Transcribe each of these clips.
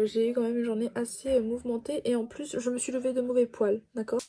j'ai eu quand même une journée assez mouvementée et en plus je me suis levée de mauvais poil, d'accord?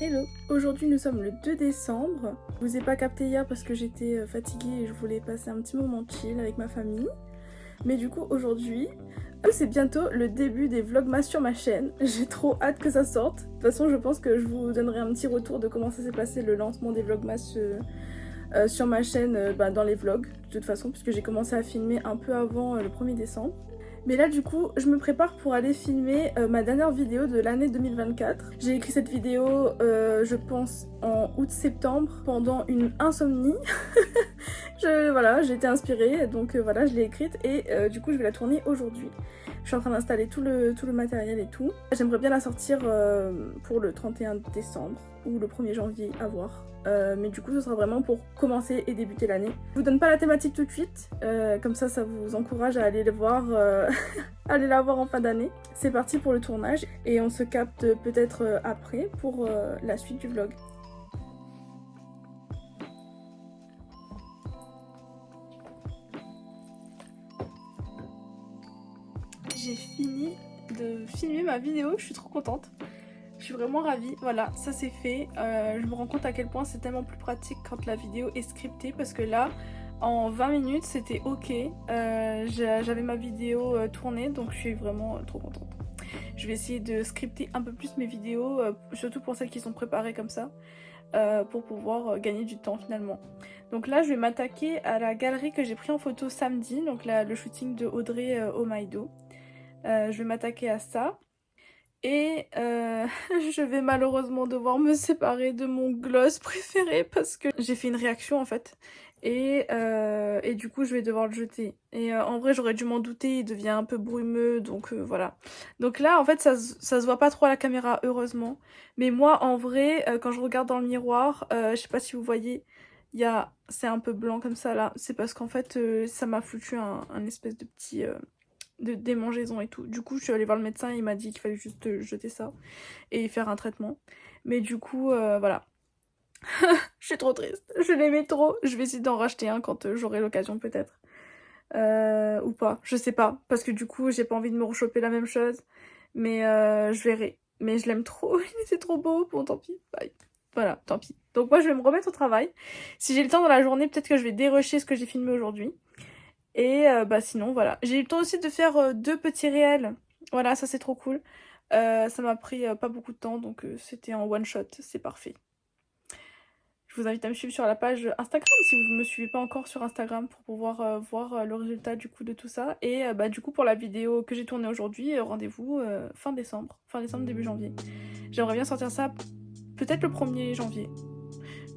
Hello, aujourd'hui nous sommes le 2 décembre. Je vous ai pas capté hier parce que j'étais fatiguée et je voulais passer un petit moment chill avec ma famille. Mais du coup aujourd'hui, c'est bientôt le début des vlogmas sur ma chaîne. J'ai trop hâte que ça sorte. De toute façon je pense que je vous donnerai un petit retour de comment ça s'est passé le lancement des vlogmas sur ma chaîne dans les vlogs. De toute façon puisque j'ai commencé à filmer un peu avant le 1er décembre. Mais là du coup je me prépare pour aller filmer ma dernière vidéo de l'année 2024. J'ai écrit cette vidéo je pense en août-septembre pendant une insomnie. Voilà, j'ai été inspirée donc voilà je l'ai écrite et du coup je vais la tourner aujourd'hui. Je suis en train d'installer tout le matériel et tout. J'aimerais bien la sortir pour le 31 décembre ou le 1er janvier à voir. Mais du coup ce sera vraiment pour commencer et débuter l'année. Je vous donne pas la thématique tout de suite, comme ça vous encourage à aller le voir, aller la voir en fin d'année. C'est parti pour le tournage et on se capte peut-être après pour la suite du vlog. J'ai fini de filmer ma vidéo, je suis trop contente. Je suis vraiment ravie, voilà, ça c'est fait. Je me rends compte à quel point c'est tellement plus pratique quand la vidéo est scriptée parce que là, en 20 minutes, c'était ok. J'avais ma vidéo tournée donc je suis vraiment trop contente. Je vais essayer de scripter un peu plus mes vidéos, surtout pour celles qui sont préparées comme ça, pour pouvoir gagner du temps finalement. Donc là, je vais m'attaquer à la galerie que j'ai pris en photo samedi, donc là, le shooting de Audrey Omaido. Je vais m'attaquer à ça. Et je vais malheureusement devoir me séparer de mon gloss préféré parce que j'ai fait une réaction en fait. Et du coup je vais devoir le jeter. Et en vrai j'aurais dû m'en douter, il devient un peu brumeux donc voilà. Donc là en fait ça se voit pas trop à la caméra heureusement. Mais moi en vrai quand je regarde dans le miroir, je sais pas si vous voyez, c'est un peu blanc comme ça là. C'est parce qu'en fait ça m'a foutu un espèce de petit... de démangeaison et tout. Du coup je suis allée voir le médecin et il m'a dit qu'il fallait juste jeter ça et faire un traitement. Mais du coup voilà. Je suis trop triste, je l'aimais trop. Je vais essayer d'en racheter un quand j'aurai l'occasion peut-être. Ou pas, je sais pas. Parce que du coup j'ai pas envie de me rechoper la même chose. Mais je verrai. Mais je l'aime trop, il était trop beau. Bon tant pis, bye. Voilà, tant pis. Donc moi je vais me remettre au travail. Si j'ai le temps dans la journée, peut-être que je vais dérusher ce que j'ai filmé aujourd'hui. Et sinon voilà. J'ai eu le temps aussi de faire 2 petits réels. Voilà, ça c'est trop cool. Ça m'a pris pas beaucoup de temps, donc c'était en one shot, c'est parfait. Je vous invite à me suivre sur la page Instagram si vous ne me suivez pas encore sur Instagram pour pouvoir voir le résultat du coup de tout ça. Et du coup pour la vidéo que j'ai tournée aujourd'hui, rendez-vous fin décembre, début janvier. J'aimerais bien sortir ça peut-être le 1er janvier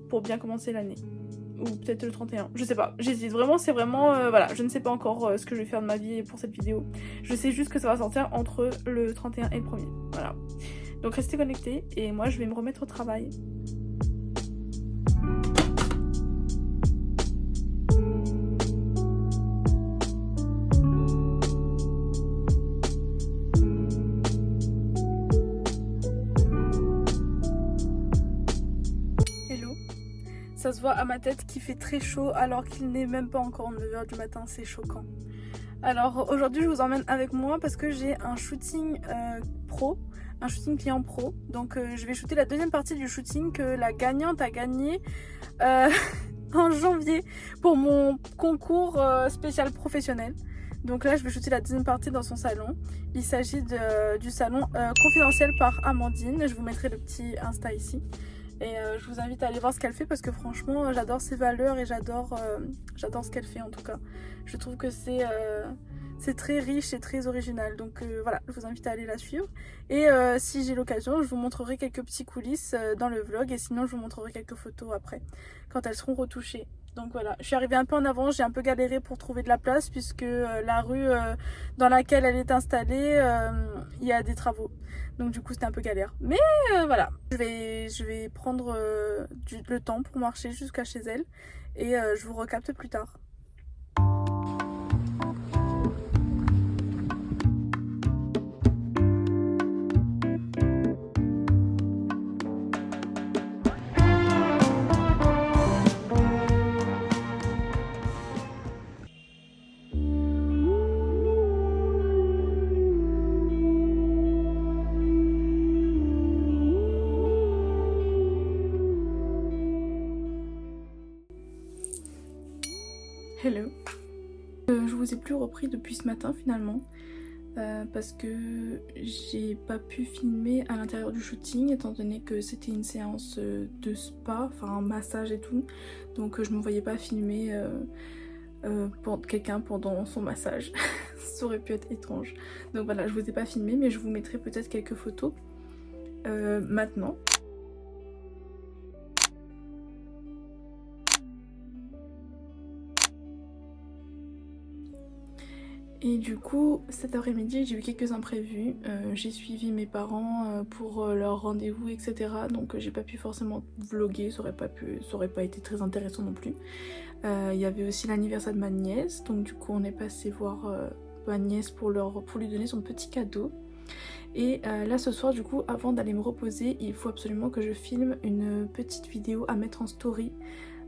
pour bien commencer l'année. Ou peut-être le 31, je sais pas, j'hésite vraiment, c'est vraiment, voilà, je ne sais pas encore ce que je vais faire de ma vie pour cette vidéo. Je sais juste que ça va sortir entre le 31 et le 1er, voilà. Donc restez connectés et moi je vais me remettre au travail. Hello. Ça se voit à ma tête qu'il fait très chaud alors qu'il n'est même pas encore 9 h du matin, c'est choquant. Alors aujourd'hui je vous emmène avec moi parce que j'ai un shooting pro, un shooting client pro. Donc je vais shooter la deuxième partie du shooting que la gagnante a gagné en janvier pour mon concours spécial professionnel. Donc là je vais shooter la deuxième partie dans son salon. Il s'agit du salon confidentiel par Amandine, je vous mettrai le petit Insta ici. Et je vous invite à aller voir ce qu'elle fait parce que franchement j'adore ses valeurs et j'adore ce qu'elle fait en tout cas. Je trouve que c'est très riche et très original. Donc voilà, je vous invite à aller la suivre. Et si j'ai l'occasion, je vous montrerai quelques petits coulisses dans le vlog. Et sinon, je vous montrerai quelques photos après, quand elles seront retouchées. Donc voilà, je suis arrivée un peu en avance, j'ai un peu galéré pour trouver de la place puisque la rue dans laquelle elle est installée, il y a des travaux. Donc du coup c'était un peu galère. Mais voilà, je vais prendre le temps pour marcher jusqu'à chez elle et je vous recapte plus tard. Hello. Je vous ai plus repris depuis ce matin finalement parce que j'ai pas pu filmer à l'intérieur du shooting étant donné que c'était une séance de spa, enfin un massage et tout, donc je me voyais pas filmer quelqu'un pendant son massage. Ça aurait pu être étrange. Donc voilà, je vous ai pas filmé mais je vous mettrai peut-être quelques photos maintenant. Et du coup, cet après-midi, j'ai eu quelques imprévus. J'ai suivi mes parents pour leur rendez-vous, etc. Donc j'ai pas pu forcément vlogger, ça aurait pas été très intéressant non plus. Il y avait aussi l'anniversaire de ma nièce, donc du coup on est passé voir ma nièce pour lui donner son petit cadeau. Et là ce soir du coup, avant d'aller me reposer, il faut absolument que je filme une petite vidéo à mettre en story.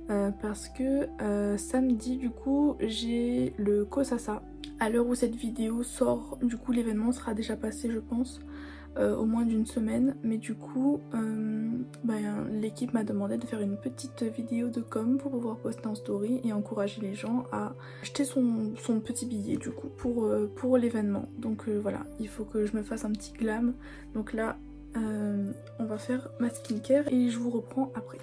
Parce que samedi du coup j'ai le Kosasa. À l'heure où cette vidéo sort, du coup l'événement sera déjà passé je pense, au moins d'une semaine. Mais du coup l'équipe m'a demandé de faire une petite vidéo de com pour pouvoir poster en story et encourager les gens à acheter son petit billet du coup pour l'événement. Donc voilà, il faut que je me fasse un petit glam. Donc là on va faire ma skincare et je vous reprends après.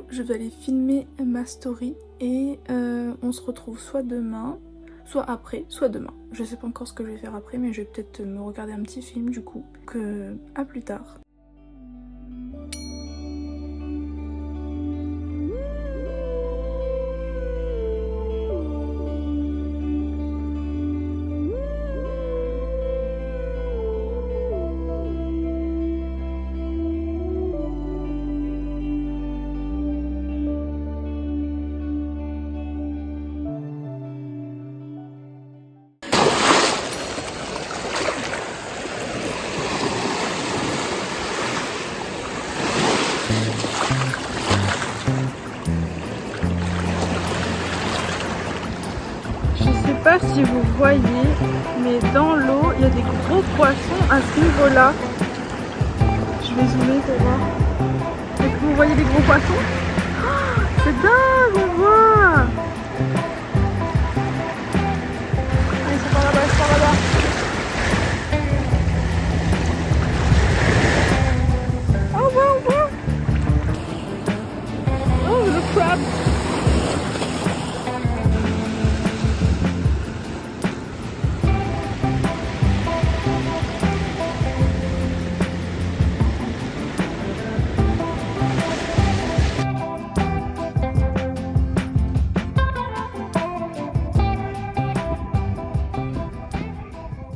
Je vais aller filmer ma story et on se retrouve soit demain, soit après, soit demain. Je sais pas encore ce que je vais faire après, mais je vais peut-être me regarder un petit film du coup. Donc à plus tard. Je sais pas si vous voyez, mais dans l'eau il y a des gros poissons à ce niveau là. Je vais zoomer pour voir. Est-ce que vous voyez des gros poissons? Oh, c'est dingue, on voit. Allez, c'est par là-bas, c'est par là-bas. Oh, on voit. Oh, le crab.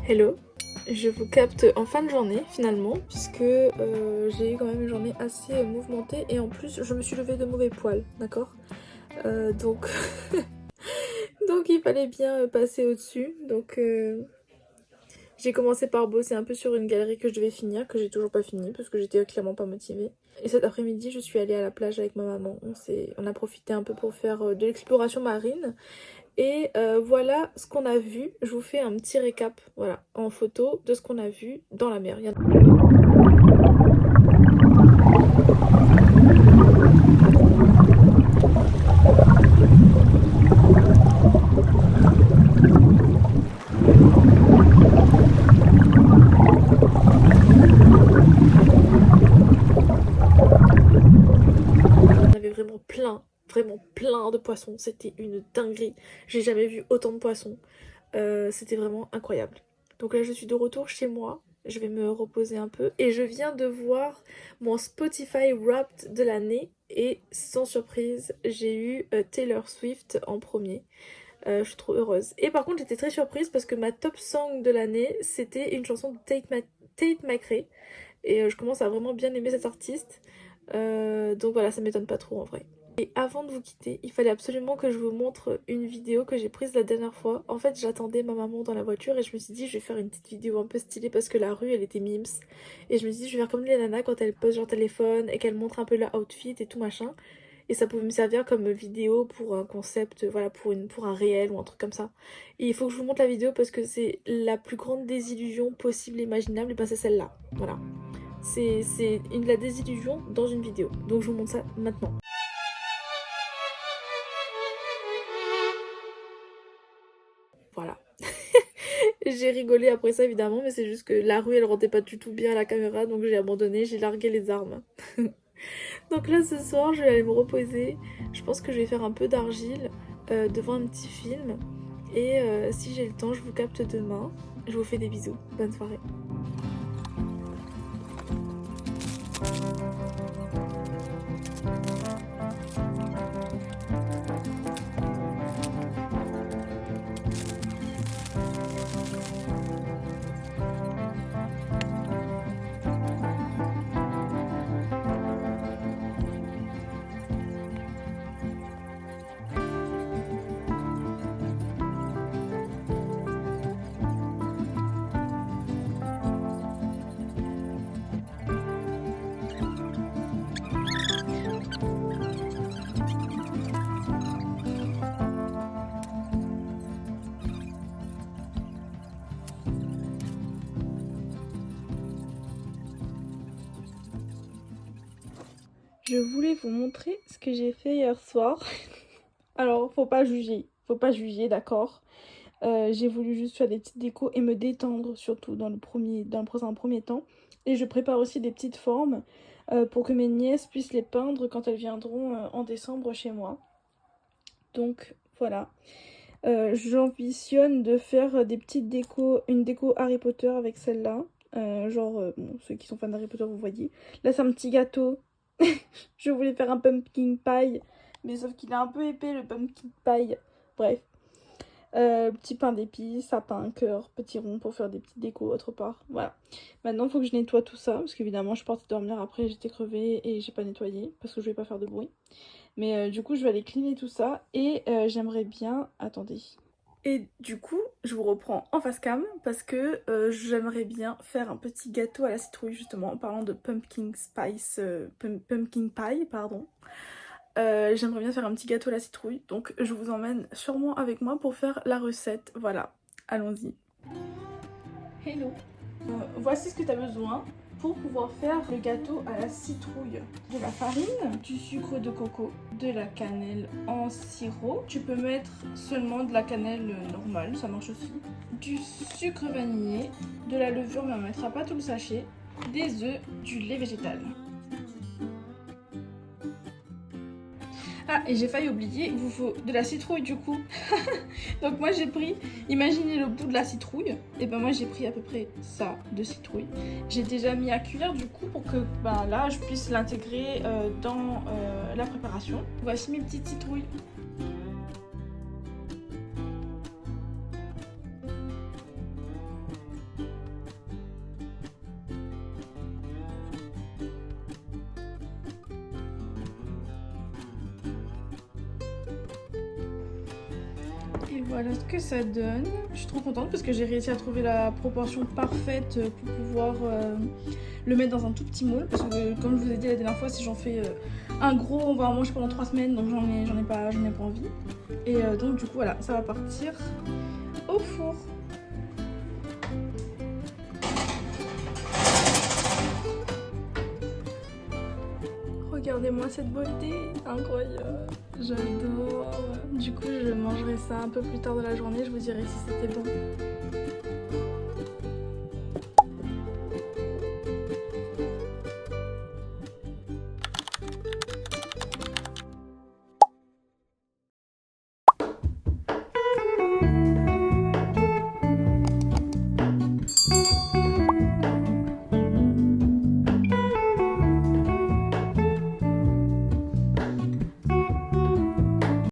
Hello, je vous capte en fin de journée finalement puisque j'ai eu quand même une journée assez mouvementée et en plus je me suis levée de mauvais poil, d'accord, donc donc il fallait bien passer au-dessus. Donc j'ai commencé par bosser un peu sur une galerie que je devais finir, que j'ai toujours pas fini parce que j'étais clairement pas motivée. Et cet après-midi je suis allée à la plage avec ma maman, on a profité un peu pour faire de l'exploration marine. Et voilà ce qu'on a vu. Je vous fais un petit récap, voilà, en photo de ce qu'on a vu dans la mer. On avait vraiment plein de poissons. C'était une dinguerie. J'ai jamais vu autant de poissons. C'était vraiment incroyable. Donc là, je suis de retour chez moi. Je vais me reposer un peu. Et je viens de voir mon Spotify Wrapped de l'année. Et sans surprise, j'ai eu Taylor Swift en premier. Je suis trop heureuse. Et par contre, j'étais très surprise parce que ma top song de l'année, c'était une chanson de Tate McRae. Et je commence à vraiment bien aimer cet artiste. Donc voilà, ça m'étonne pas trop en vrai. Et avant de vous quitter, il fallait absolument que je vous montre une vidéo que j'ai prise la dernière fois. En fait, j'attendais ma maman dans la voiture et je me suis dit je vais faire une petite vidéo un peu stylée parce que la rue elle était mimes. Et je me suis dit je vais faire comme les nanas quand elles posent leur téléphone et qu'elles montrent un peu leur outfit et tout machin. Et ça pouvait me servir comme vidéo pour un concept, voilà, pour un réel ou un truc comme ça. Et il faut que je vous montre la vidéo parce que c'est la plus grande désillusion possible et imaginable, et ben c'est celle-là. Voilà. C'est la désillusion dans une vidéo. Donc je vous montre ça maintenant. Voilà. J'ai rigolé après ça évidemment, mais c'est juste que la rue elle rendait pas du tout bien à la caméra, donc j'ai abandonné, j'ai largué les armes. Donc là ce soir je vais aller me reposer. Je pense que je vais faire un peu d'argile devant un petit film. Et si j'ai le temps, je vous capte demain. Je vous fais des bisous. Bonne soirée. Je voulais vous montrer ce que j'ai fait hier soir. Alors, faut pas juger, d'accord. J'ai voulu juste faire des petites décos et me détendre, surtout dans un premier temps. Et je prépare aussi des petites formes pour que mes nièces puissent les peindre quand elles viendront en décembre chez moi. Donc, voilà. J'ambitionne de faire des petites décos, une déco Harry Potter avec celle-là. Bon, ceux qui sont fans d'Harry Potter, vous voyez. Là, c'est un petit gâteau. Je voulais faire un pumpkin pie, mais sauf qu'il est un peu épais, le pumpkin pie. Bref. Petit pain d'épices, sapin, cœur, petit rond pour faire des petites décos autre part. Voilà. Maintenant, il faut que je nettoie tout ça, parce qu'évidemment, je suis partie dormir après, j'étais crevée et j'ai pas nettoyé, parce que je vais pas faire de bruit. Mais du coup, je vais aller cleaner tout ça et j'aimerais bien... Attendez. Et du coup, je vous reprends en face cam parce que j'aimerais bien faire un petit gâteau à la citrouille, justement, en parlant de pumpkin pie, pardon. J'aimerais bien faire un petit gâteau à la citrouille, donc je vous emmène sûrement avec moi pour faire la recette. Voilà, allons-y. Hello. Voici ce que tu as besoin pour pouvoir faire le gâteau à la citrouille. De la farine, du sucre de coco, de la cannelle en sirop. Tu peux mettre seulement de la cannelle normale, ça marche aussi. Du sucre vanillé, de la levure, mais on ne mettra pas tout le sachet. Des œufs, du lait végétal. Ah, et j'ai failli oublier, il vous faut de la citrouille du coup. Donc moi j'ai pris, imaginez le bout de la citrouille. Et ben moi j'ai pris à peu près ça de citrouille. J'ai déjà mis à cuire du coup pour que là je puisse l'intégrer dans la préparation. Voici mes petites citrouilles. Et Voilà ce que ça donne. Je suis trop contente parce que j'ai réussi à trouver la proportion parfaite pour pouvoir le mettre dans un tout petit moule. Parce que comme je vous ai dit la dernière fois, si j'en fais un gros, on va en manger pendant 3 semaines, donc j'en ai pas envie. Et donc du coup voilà, ça va partir au four. Regardez-moi cette beauté, incroyable, j'adore. Du coup je mangerai ça un peu plus tard de la journée, je vous dirai si c'était bon.